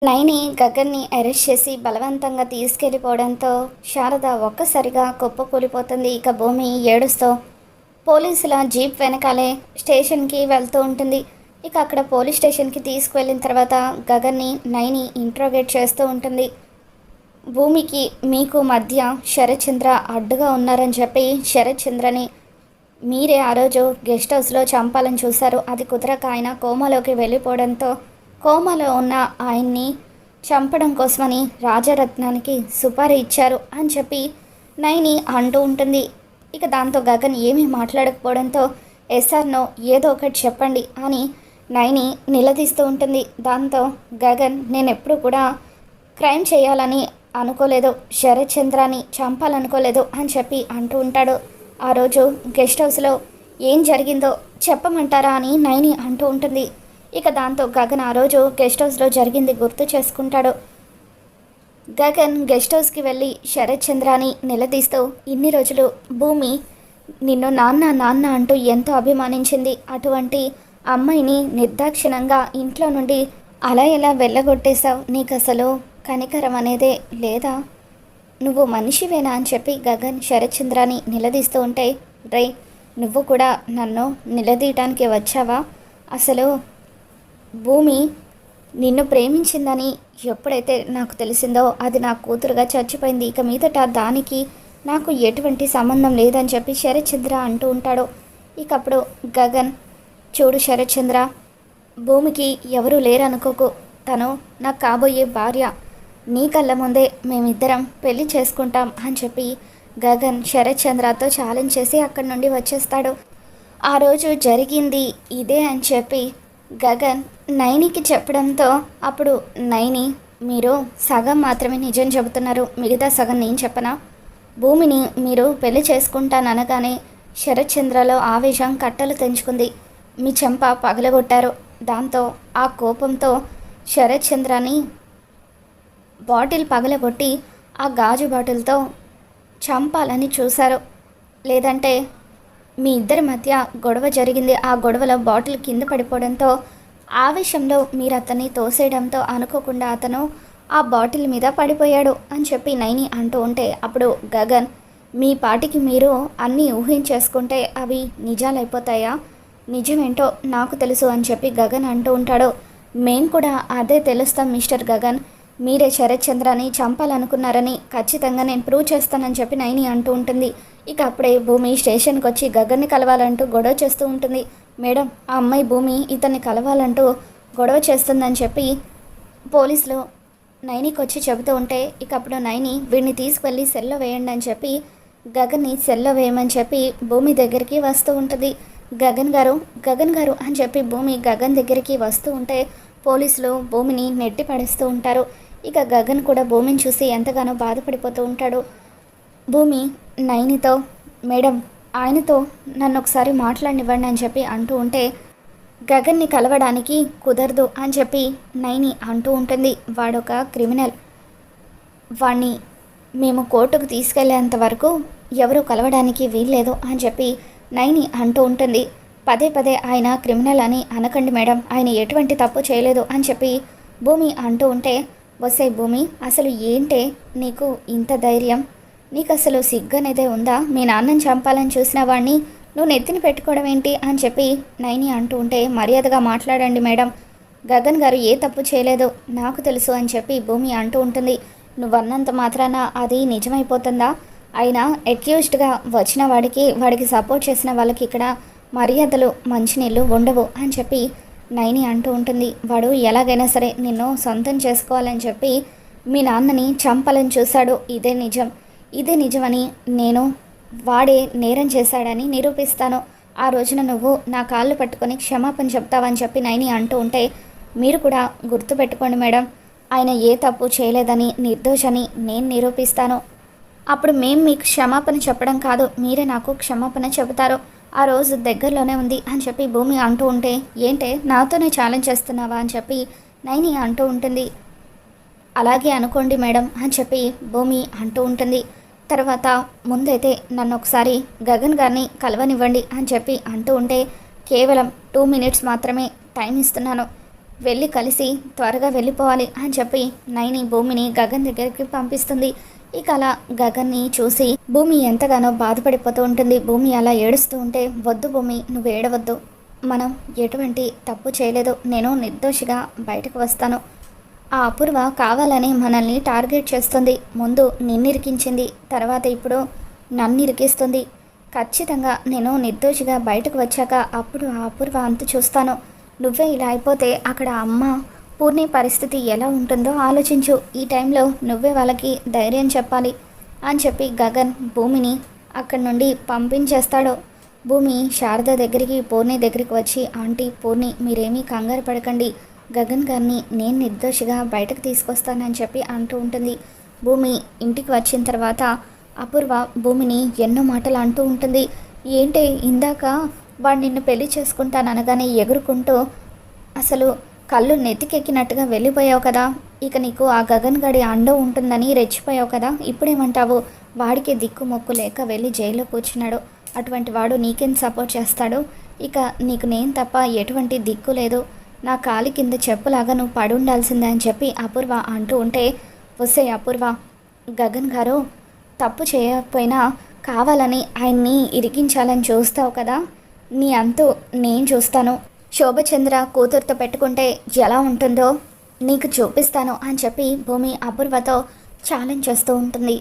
Naini గగన్ని arrest చేసి బలవంతంగా తీసుకెళ్ళిపోవడంతో శారద ఒక్కసారిగా కుప్పకూలిపోతుంది. ఇక భూమి ఏడుస్తూ పోలీసుల జీప్ వెనకాలే స్టేషన్కి వెళ్తూ ఉంటుంది. ఇక అక్కడ పోలీస్ స్టేషన్కి తీసుకువెళ్ళిన తర్వాత గగన్ని నైని ఇంట్రోగేట్ చేస్తూ ఉంటుంది. భూమికి మీకు మధ్య శరత్చంద్ర అడ్డుగా ఉన్నారని చెప్పి శరత్చంద్రని మీరే ఆ రోజు గెస్ట్ హౌస్లో చంపాలని చూశారు. అది కుదరక ఆయన కోమాలోకి వెళ్ళిపోవడంతో కోమాలో ఉన్న ఆయన్ని చంపడం కోసమని రాజరత్నానికి సుపారీ ఇచ్చారు అని చెప్పి నైని అంటూ ఉంటుంది. ఇక దాంతో గగన్ ఏమీ మాట్లాడకపోవడంతో ఎస్ఆర్నో ఏదో ఒకటి చెప్పండి అని నైని నిలదీస్తూ ఉంటుంది. దాంతో గగన్ నేను ఎప్పుడు కూడా క్రైమ్ చేయాలని అనుకోలేదు, శరత్చంద్రాన్ని చంపాలనుకోలేదు అని చెప్పి అంటూ ఉంటాడు. ఆ రోజు గెస్ట్ హౌస్లో ఏం జరిగిందో చెప్పమంటారా అని నైని అంటూ ఉంటుంది. ఇక దాంతో గగన్ ఆ రోజు గెస్ట్ హౌస్లో జరిగింది గుర్తు చేసుకుంటాడు. గగన్ గెస్ట్ హౌస్కి వెళ్ళి శరత్చంద్రాని నిలదీస్తూ ఇన్ని రోజులు భూమి నిన్ను నాన్న నాన్న అంటూ ఎంతో అభిమానించింది, అటువంటి అమ్మాయిని నిర్దాక్షిణంగా ఇంట్లో నుండి అలా ఎలా వెళ్ళగొట్టేశావు, నీకు అసలు కనికరం అనేదే లేదా, నువ్వు మనిషివేనా అని చెప్పి గగన్ శరత్చంద్రాని నిలదీస్తూ ఉంటే రే నువ్వు కూడా నన్ను నిలదీయటానికి వచ్చావా, అసలు భూమి నిన్ను ప్రేమించిందని ఎప్పుడైతే నాకు తెలిసిందో అది నా కూతురుగా చచ్చిపోయింది, ఇక మీదట దానికి నాకు ఎటువంటి సంబంధం లేదని చెప్పి శరత్చంద్ర అంటూ ఉంటాడు. ఇక అప్పుడు గగన్ చూడు శరత్చంద్ర, భూమికి ఎవరూ లేరనుకోకు, తను నాకు కాబోయే భార్య, నీ కళ్ళ ముందే మేమిద్దరం పెళ్లి చేసుకుంటాం అని చెప్పి గగన్ శరత్చంద్రతో ఛాలెంజ్ చేసి అక్కడి నుండి వచ్చేస్తాడు. ఆ రోజు జరిగింది ఇదే అని చెప్పి గగన్ నైనికి చెప్పడంతో అప్పుడు నైని మీరు సగం మాత్రమే నిజం చెబుతున్నారు, మిగతా సగం నేను చెప్పనా, భూమిని మీరు పెళ్లి చేసుకుంటాననగానే శరత్చంద్రలో ఆవేశం కట్టలు తెంచుకుంది, మీ చెంప పగలగొట్టారు. దాంతో ఆ కోపంతో శరత్చంద్రని బాటిల్ పగలగొట్టి ఆ గాజు బాటిల్తో చంపాలని చూశారు. లేదంటే మీ ఇద్దరి మధ్య గొడవ జరిగింది, ఆ గొడవలో బాటిల్ కింద పడిపోవడంతో ఆవేశంలో మీరు అతన్ని తోసేయడంతో అనుకోకుండా అతను ఆ బాటిల్ మీద పడిపోయాడు అని చెప్పి నైని అంటూ ఉంటే అప్పుడు గగన్ మీ పాటికి మీరు అన్నీ ఊహించేసుకుంటే అవి నిజాలైపోతాయా, నిజమేంటో నాకు తెలుసు అని చెప్పి గగన్ అంటూ ఉంటాడు. మేం కూడా అదే తెలుస్తాం మిస్టర్ గగన్, మీరే శరత్చంద్రాని చంపాలనుకున్నారని ఖచ్చితంగా నేను ప్రూవ్ చేస్తానని చెప్పి నైని అంటూ ఉంటుంది. ఇక అప్పుడే భూమి స్టేషన్కి వచ్చి గగన్ని కలవాలంటూ గొడవ చేస్తూ ఉంటుంది. మేడం ఆ అమ్మాయి భూమి ఇతన్ని కలవాలంటూ గొడవ చేస్తుందని చెప్పి పోలీసులు నైనికి వచ్చి చెబుతూ ఉంటే ఇక అప్పుడు నైని వీడిని తీసుకువెళ్ళి సెల్లో వేయండి అని చెప్పి గగన్ని సెల్లో వేయమని చెప్పి భూమి దగ్గరికి వస్తూ ఉంటుంది. గగన్ గారు అని చెప్పి భూమి గగన్ దగ్గరికి వస్తూ ఉంటే పోలీసులు భూమిని నెట్టి పడేస్తూ ఉంటారు. ఇక గగన్ కూడా భూమిని చూసి ఎంతగానో బాధపడిపోతూ ఉంటాడు. భూమి నైనితో మేడం ఆయనతో నన్ను ఒకసారి మాట్లాడనివ్వండి అని చెప్పి అంటూ ఉంటే గగన్ని కలవడానికి కుదరదు అని చెప్పి నైని అంటూ ఉంటుంది. వాడొక క్రిమినల్, వాణ్ణి మేము కోర్టుకు తీసుకెళ్లేంత వరకు ఎవరు కలవడానికి వీల్లేదు అని చెప్పి నైని అంటూ ఉంటుంది. పదే పదే ఆయన క్రిమినల్ అని అనకండి మేడం, ఆయన ఎటువంటి తప్పు చేయలేదు అని చెప్పి భూమి అంటూ ఉంటే వసే భూమి అసలు ఏంటే నీకు ఇంత ధైర్యం, నీకు అసలు సిగ్గనేదే ఉందా, మీ నాన్నని చంపాలని చూసిన వాడిని నువ్వు నెత్తిని పెట్టుకోవడం ఏంటి అని చెప్పి నైని అంటూ ఉంటే మర్యాదగా మాట్లాడండి మేడం, గగన్ గారు ఏ తప్పు చేయలేదు నాకు తెలుసు అని చెప్పి భూమి అంటూ ఉంటుంది. నువ్వన్నంత మాత్రాన అది నిజమైపోతుందా, అయినా అక్యూజ్డ్గా వచ్చిన వాడికి సపోర్ట్ చేసిన వాళ్ళకి ఇక్కడ మర్యాదలు మంచినీళ్ళు ఉండవు అని చెప్పి నైని అంటూ ఉంటుంది. వాడు ఎలాగైనా సరే నిన్ను సొంతం చేసుకోవాలని చెప్పి మీ నాన్నని చంపాలని చూశాడు, ఇదే నిజమని నేను వాడే నేరం చేశాడని నిరూపిస్తాను, ఆ రోజున నువ్వు నా కాళ్ళు పట్టుకొని క్షమాపణ చెప్తావని చెప్పి నైని అంటూ ఉంటే మీరు కూడా గుర్తుపెట్టుకోండి మేడం, ఆయన ఏ తప్పు చేయలేదని నిర్దోషని నేను నిరూపిస్తాను, అప్పుడు మేము మీకు క్షమాపణ చెప్పడం కాదు మీరే నాకు క్షమాపణ చెబుతారు, ఆ రోజు దగ్గరలోనే ఉంది అని చెప్పి భూమి అంటూ ఉంటే ఏంటే నాతోనే ఛాలెంజ్ చేస్తున్నావా అని చెప్పి నైని అంటూ ఉంటుంది. అలాగే అనుకోండి మేడం అని చెప్పి భూమి అంటూ ఉంటుంది. తర్వాత ముందైతే నన్ను ఒకసారి గగన్ గారిని కలవనివ్వండి అని చెప్పి అంటూ ఉంటే కేవలం 2 minutes మాత్రమే టైం ఇస్తున్నాను, వెళ్ళి కలిసి త్వరగా వెళ్ళిపోవాలి అని చెప్పి నైని భూమిని గగన్ దగ్గరికి పంపిస్తుంది. ఇక అలా గగన్ని చూసి భూమి ఎంతగానో బాధపడిపోతూ ఉంటుంది. భూమి అలా ఏడుస్తూ ఉంటే, వద్దు భూమి, నువ్వు ఏడవద్దు, మనం ఎటువంటి తప్పు చేయలేదు, నేను నిర్దోషిగా బయటకు వస్తాను. ఆ అపూర్వ కావాలని మనల్ని టార్గెట్ చేస్తుంది. ముందు నిన్నిరికించింది, తర్వాత ఇప్పుడు నన్ను ఇరికిస్తుంది. ఖచ్చితంగా నేను నిర్దోషిగా బయటకు వచ్చాక అప్పుడు ఆ అపూర్వ అంతు చూస్తాను. నువ్వే ఇలా అయిపోతే అక్కడ అమ్మ పూర్ణి పరిస్థితి ఎలా ఉంటుందో ఆలోచించు. ఈ టైంలో నువ్వే వాళ్ళకి ధైర్యం చెప్పాలి అని చెప్పి గగన్ భూమిని అక్కడి నుండి పంపించేస్తాడు. భూమి శారద దగ్గరికి, పూర్ణి దగ్గరికి వచ్చి, ఆంటీ, పూర్ణి, మీరేమీ కంగారు పడకండి, గగన్ గారిని నేను నిర్దోషిగా బయటకు తీసుకొస్తానని చెప్పి అంటూ ఉంటుంది. భూమి ఇంటికి వచ్చిన తర్వాత అపూర్వ భూమిని ఎన్నో మాటలు అంటూ ఉంటుంది. ఏంటి ఇందాక వాడు నిన్ను పెళ్లి చేసుకుంటాననగానే ఎగురుకుంటూ అసలు కళ్ళు నెత్తికెక్కినట్టుగా వెళ్ళిపోయావు కదా, ఇక నీకు ఆ గగన్ గడి అండ ఉంటుందని రెచ్చిపోయావు కదా, ఇప్పుడేమంటావు? వాడికి దిక్కు మొక్కు లేక వెళ్ళి జైల్లో కూర్చున్నాడు, అటువంటి వాడు నీకేం సపోర్ట్ చేస్తాడు? ఇక నీకు నేను తప్ప ఎటువంటి దిక్కు లేదు, నా కాలి కింద చెప్పులాగా నువ్వు పడి ఉండాల్సిందే అని చెప్పి అపూర్వ అంటూ ఉంటే, వస్తే అపూర్వ, గగన్ గారు తప్పు చేయకపోయినా కావాలని ఆయన్ని ఇరికించాలని చూస్తావు కదా, నీ అంతు నేను చూస్తాను, శోభచంద్ర కూతురుతో పెట్టుకుంటే ఎలా ఉంటుందో నీకు చూపిస్తాను అని చెప్పి భూమి అపూర్వతో ఛాలెంజ్ చేస్తూ ఉంటుంది.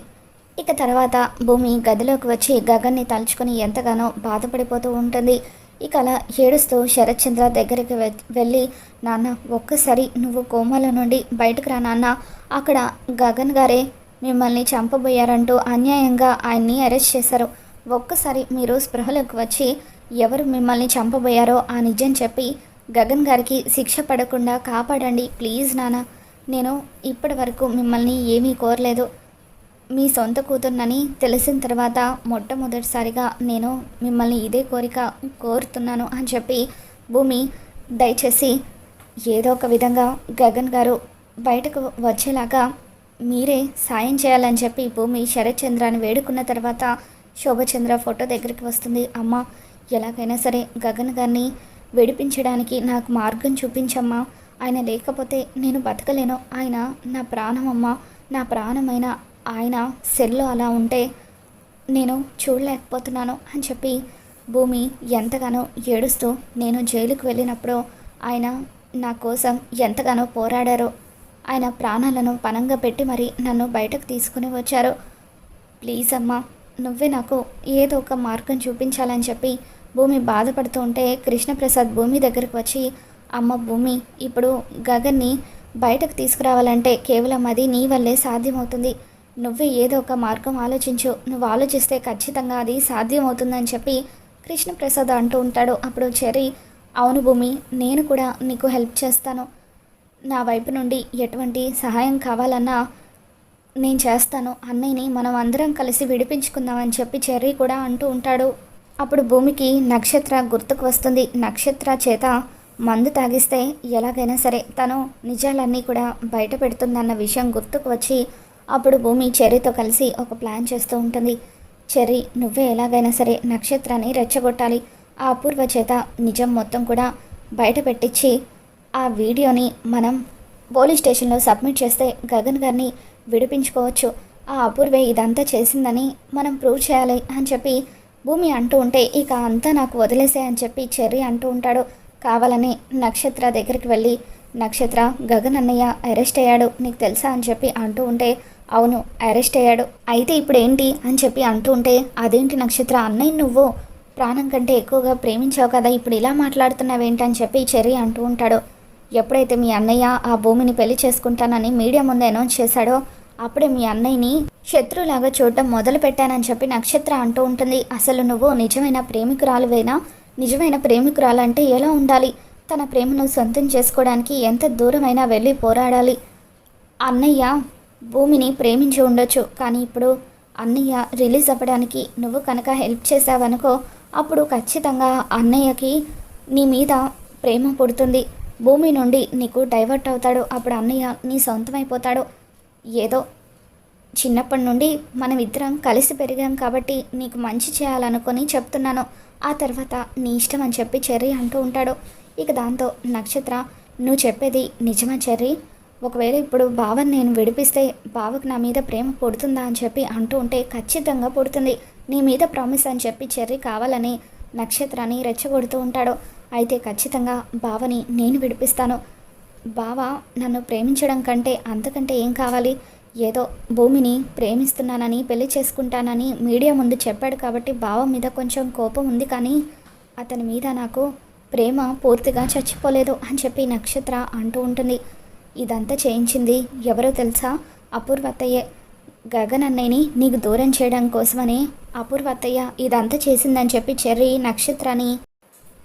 ఇక తర్వాత భూమి గదిలోకి వచ్చి గగన్ని తలుచుకొని ఎంతగానో బాధపడిపోతూ ఉంటుంది. ఇక అలా ఏడుస్తూ శరత్చంద్ర దగ్గరికి వెళ్ళి, నాన్న ఒక్కసారి నువ్వు కోమాలో నుండి బయటకు రా నాన్న, అక్కడ గగన్ గారే మిమ్మల్ని చంపబోయారంటూ అన్యాయంగా ఆయన్ని అరెస్ట్ చేశారు, ఒక్కసారి మీరు స్పృహలోకి వచ్చి ఎవరు మిమ్మల్ని చంపబోయారో ఆ నిజం చెప్పి గగన్ గారికి శిక్ష పడకుండా కాపాడండి ప్లీజ్ నాన్న, నేను ఇప్పటి వరకు మిమ్మల్ని ఏమీ కోరలేదు, మీ సొంత కూతుర్నని తెలిసిన తర్వాత మొట్టమొదటిసారిగా నేను మిమ్మల్ని ఇదే కోరిక కోరుతున్నాను అని చెప్పి భూమి దయచేసి ఏదో ఒక విధంగా గగన్ గారు బయటకు వచ్చేలాగా మీరే సాయం చేయాలని చెప్పి భూమి శరత్చంద్రాన్ని వేడుకున్న తర్వాత శోభచంద్ర ఫోటో దగ్గరికి వస్తుంది. అమ్మ, ఎలాగైనా సరే గగన్ గారిని విడిపించడానికి నాకు మార్గం చూపించమ్మా, ఆయన లేకపోతే నేను బతకలేను, ఆయన నా ప్రాణమమ్మ, నా ప్రాణమైన ఆయన సెల్లో అలా ఉంటే నేను చూడలేకపోతున్నాను అని చెప్పి భూమి ఎంతగానో ఏడుస్తూ, నేను జైలుకు వెళ్ళినప్పుడు ఆయన నా కోసం ఎంతగానో పోరాడారో, ఆయన ప్రాణాలను పణంగా పెట్టి మరి నన్ను బయటకు తీసుకుని వచ్చారు, ప్లీజ్ అమ్మా నువ్వే నాకు ఏదో ఒక మార్గం చూపించాలని చెప్పి భూమి బాధపడుతూ ఉంటే కృష్ణప్రసాద్ భూమి దగ్గరికి వచ్చి, అమ్మ భూమి, ఇప్పుడు గగన్ని బయటకు తీసుకురావాలంటే కేవలం అది నీ వల్లే సాధ్యమవుతుంది, నువ్వే ఏదో ఒక మార్గం ఆలోచించు, నువ్వు ఆలోచిస్తే ఖచ్చితంగా అది సాధ్యమవుతుందని చెప్పి కృష్ణప్రసాద్ అంటూ ఉంటాడు. అప్పుడు చెర్రీ, అవును భూమి, నేను కూడా నీకు హెల్ప్ చేస్తాను, నా వైపు నుండి ఎటువంటి సహాయం కావాలన్నా నేను చేస్తాను, అన్నయ్యని మనం అందరం కలిసి విడిపించుకుందామని చెప్పి చెర్రీ కూడా అంటూ ఉంటాడు. అప్పుడు భూమికి నక్షత్ర గుర్తుకు వస్తుంది. నక్షత్ర చేత మందు తాగిస్తే ఎలాగైనా సరే తను నిజాలన్నీ కూడా బయట పెడుతుందన్న విషయం గుర్తుకు వచ్చి అప్పుడు భూమి చెర్రీతో కలిసి ఒక ప్లాన్ చేస్తూ ఉంటుంది. చెర్రీ, నువ్వే ఎలాగైనా సరే నక్షత్రాన్ని రెచ్చగొట్టాలి, ఆ అపూర్వ చేత నిజం మొత్తం కూడా బయట పెట్టించి ఆ వీడియోని మనం పోలీస్ స్టేషన్లో సబ్మిట్ చేస్తే గగన్ గారిని విడిపించుకోవచ్చు, ఆ అపూర్వే ఇదంతా చేసిందని మనం ప్రూవ్ చేయాలి అని చెప్పి భూమి అంటూ ఉంటే, ఇక అంతా నాకు వదిలేసే అని చెప్పి చెర్రీ అంటూ ఉంటాడు. కావాలని నక్షత్ర దగ్గరికి వెళ్ళి, నక్షత్ర, గగన్ అన్నయ్య అరెస్ట్ అయ్యాడు నీకు తెలుసా అని చెప్పి అంటూ ఉంటే, అవును అరెస్ట్ అయ్యాడు, అయితే ఇప్పుడు ఏంటి అని చెప్పి అంటూ ఉంటే, అదేంటి నక్షత్ర, అన్నయ్య నువ్వు ప్రాణం కంటే ఎక్కువగా ప్రేమించావు కదా, ఇప్పుడు ఇలా మాట్లాడుతున్నావేంటి అని చెప్పి చెర్రీ అంటూ ఉంటాడు. ఎప్పుడైతే మీ అన్నయ్య ఆ భూమిని పెళ్లి చేసుకుంటానని మీడియా ముందు అనౌన్స్ చేశాడో అప్పుడే మీ అన్నయ్యని శత్రులాగా చూడటం మొదలు పెట్టానని చెప్పి నక్షత్ర అంటూ ఉంటుంది. అసలు నువ్వు నిజమైన ప్రేమికురాలువేనా? నిజమైన ప్రేమికురాలంటే ఎలా ఉండాలి? తన ప్రేమను సొంతం చేసుకోవడానికి ఎంత దూరమైనా వెళ్ళి పోరాడాలి. అన్నయ్య భూమిని ప్రేమించి ఉండొచ్చు, కానీ ఇప్పుడు అన్నయ్య రిలీజ్ అవ్వడానికి నువ్వు కనుక హెల్ప్ చేసావనుకో, అప్పుడు ఖచ్చితంగా అన్నయ్యకి నీ మీద ప్రేమ పుడుతుంది, భూమి నుండి నీకు డైవర్ట్ అవుతాడు, అప్పుడు అన్నయ్య నీ సొంతమైపోతాడు. ఏదో చిన్నప్పటి నుండి మనం ఇద్దరం కలిసి పెరిగాం కాబట్టి నీకు మంచి చేయాలనుకొని చెప్తున్నాను, ఆ తర్వాత నీ ఇష్టం అని చెప్పి చెర్రీ అంటూ ఉంటాడు. ఇక దాంతో నక్షత్ర, నువ్వు చెప్పేది నిజమా చెర్రీ? ఒకవేళ ఇప్పుడు బావని నేను విడిపిస్తే బావకు నా మీద ప్రేమ పుడుతుందా అని చెప్పి అంటూ ఉంటే ఖచ్చితంగా పుడుతుంది. నీ మీద ప్రామిస్ అని చెప్పి చెర్రీ కావాలని నక్షత్రాన్ని రెచ్చగొడుతూ ఉంటాడు. అయితే ఖచ్చితంగా బావని నేను విడిపిస్తాను. బావ నన్ను ప్రేమించడం కంటే అంతకంటే ఏం కావాలి? ఏదో భూమిని ప్రేమిస్తున్నానని పెళ్లి చేసుకుంటానని మీడియా ముందు చెప్పాడు కాబట్టి బావ మీద కొంచెం కోపం ఉంది, కానీ అతని మీద నాకు ప్రేమ పూర్తిగా చచ్చిపోలేదు అని చెప్పి నక్షత్ర అంటూ ఉంటుంది. ఇదంతా చేయించింది ఎవరో తెలుసా? అపూర్వ అత్తయ్యే. గగన్ అన్నయ్యని నీకు దూరం చేయడం కోసమని అపూర్వ అత్తయ్య ఇదంతా చేసిందని చెప్పి చెర్రీ నక్షత్రాన్ని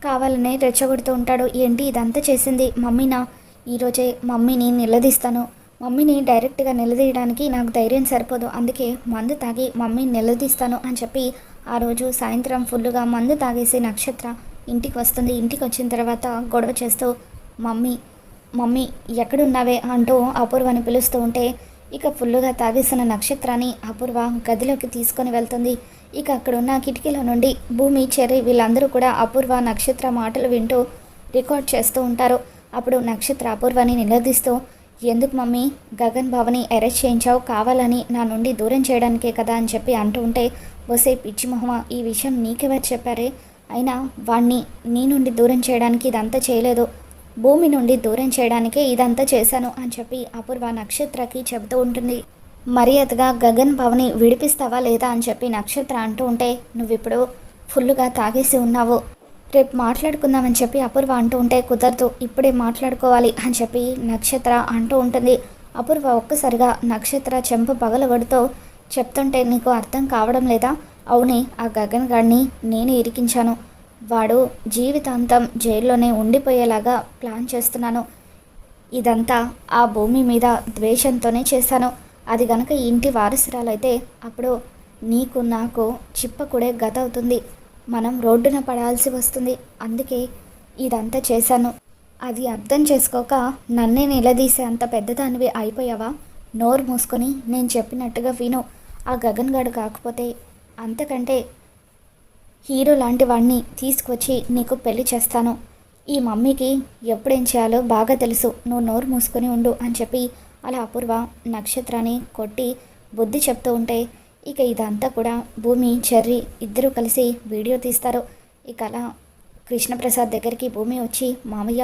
కావాలనే రెచ్చగొడుతూ ఉంటాడు. ఏంటి ఇదంతా చేసింది మమ్మీనా? ఈరోజే మమ్మీని నిలదీస్తాను. మమ్మీని డైరెక్ట్గా నిలదీయడానికి నాకు ధైర్యం సరిపోదు, అందుకే మందు తాగి మమ్మీని నిలదీస్తాను అని చెప్పి ఆ రోజు సాయంత్రం ఫుల్లుగా మందు తాగేసి నక్షత్ర ఇంటికి వస్తుంది. ఇంటికి వచ్చిన తర్వాత గొడవ చేస్తూ మమ్మీ మమ్మీ ఎక్కడున్నావే అంటూ అపూర్వని పిలుస్తూ ఉంటే ఇక ఫుల్లుగా తాగేసిన నక్షత్రాన్ని అపూర్వ గదిలోకి తీసుకొని వెళ్తుంది. ఇక అక్కడున్న కిటికీల నుండి భూమి చెర్రీ వీళ్ళందరూ కూడా అపూర్వ నక్షత్ర మాటలు వింటూ రికార్డ్ చేస్తూ ఉంటారు. అప్పుడు నక్షత్ర అపూర్వని నిలదీస్తూ, ఎందుకు మమ్మీ గగన్ బావని అరెస్ట్ చేయించావు? కావాలని నా నుండి దూరం చేయడానికే కదా అని చెప్పి అంటూ ఉంటే, వసే పిచ్చి మొహమా, ఈ విషయం నీకెవరు చెప్పారే? అయినా వాణ్ణి నీ నుండి దూరం చేయడానికి ఇదంతా చేయలేదు, భూమి నుండి దూరం చేయడానికే ఇదంతా చేశాను అని చెప్పి అపూర్వ నక్షత్రకి చెబుతూ ఉంటుంది. మర్యాదగా గగన్ బావని విడిపిస్తావా లేదా అని చెప్పి నక్షత్ర అంటూ ఉంటే, నువ్విప్పుడు ఫుల్లుగా తాగేసి ఉన్నావు, రేపు మాట్లాడుకుందామని చెప్పి అపూర్వ అంటూ ఉంటే, కుదరదు ఇప్పుడే మాట్లాడుకోవాలి అని చెప్పి నక్షత్ర అంటూ ఉంటుంది. అపూర్వ ఒక్కసారిగా నక్షత్ర చెంప పగలగొడుతూ చెప్తుంటే, నీకు అర్థం కావడం లేదా? అవునే, ఆ గగన్ గాడిని నేను ఇరికించాను, వాడు జీవితాంతం జైల్లోనే ఉండిపోయేలాగా ప్లాన్ చేస్తున్నాను. ఇదంతా ఆ భూమి మీద ద్వేషంతోనే చేశాను. అది గనక ఈ ఇంటి వారసురాలైతే అప్పుడు నీకు నాకు చిప్పకుడే గత అవుతుంది, మనం రోడ్డున పడాల్సి వస్తుంది. అందుకే ఇదంతా చేశాను. అది అర్థం చేసుకోక నన్నే నిలదీసే అంత పెద్దదానివి అయిపోయావా? నోరు మూసుకొని నేను చెప్పినట్టుగా విను. ఆ గగన్ గాడు కాకపోతే అంతకంటే హీరో లాంటి వాడిని తీసుకొచ్చి నీకు పెళ్లి చేస్తాను. ఈ మమ్మీకి ఎప్పుడేం చేయాలో బాగా తెలుసు, నువ్వు నోరు మూసుకొని ఉండు అని చెప్పి అలా అపూర్వ నక్షత్రాన్ని కొట్టి బుద్ధి చెప్తూ ఉంటే, ఇక ఇదంతా కూడా భూమి చెర్రీ ఇద్దరూ కలిసి వీడియో తీస్తారు. ఇక అలా కృష్ణప్రసాద్ దగ్గరికి భూమి వచ్చి, మామయ్య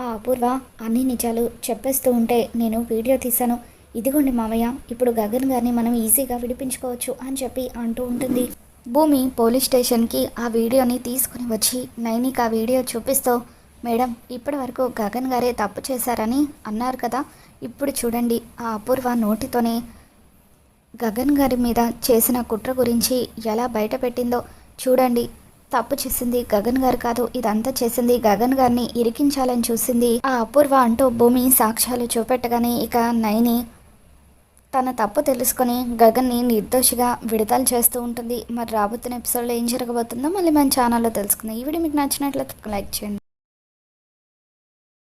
ఆ అపూర్వ అన్ని నిజాలు చెప్పేస్తూ ఉంటే నేను వీడియో తీశాను, ఇదిగోండి మామయ్య, ఇప్పుడు గగన్ గారిని మనం ఈజీగా విడిపించుకోవచ్చు అని చెప్పి అంటూ ఉంటుంది. భూమి పోలీస్ స్టేషన్కి ఆ వీడియోని తీసుకుని వచ్చి నైనికి ఆ వీడియో చూపిస్తూ, మేడం ఇప్పటి వరకు గగన్ గారే తప్పు చేశారని అన్నారు కదా, ఇప్పుడు చూడండి ఆ అపూర్వ నోటితోనే గగన్ గారి మీద చేసిన కుట్ర గురించి ఎలా బయటపెట్టిందో చూడండి. తప్పు చేసింది గగన్ గారు కాదు, ఇదంతా చేసింది గగన్ గారిని ఇరికించాలని చూసింది ఆ అపూర్వ అంటూ భూమి సాక్ష్యాలు చూపెట్టగానే ఇక నైని తన తప్పు తెలుసుకొని గగన్ని నిర్దోషిగా విడుదల చేస్తూ ఉంటుంది. మరి రాబోతున్న ఎపిసోడ్లో ఏం జరగబోతుందో మళ్ళీ మన ఛానల్లో తెలుసుకుందాం. ఈ వీడియో మీకు నచ్చినట్లయితే లైక్ చేయండి.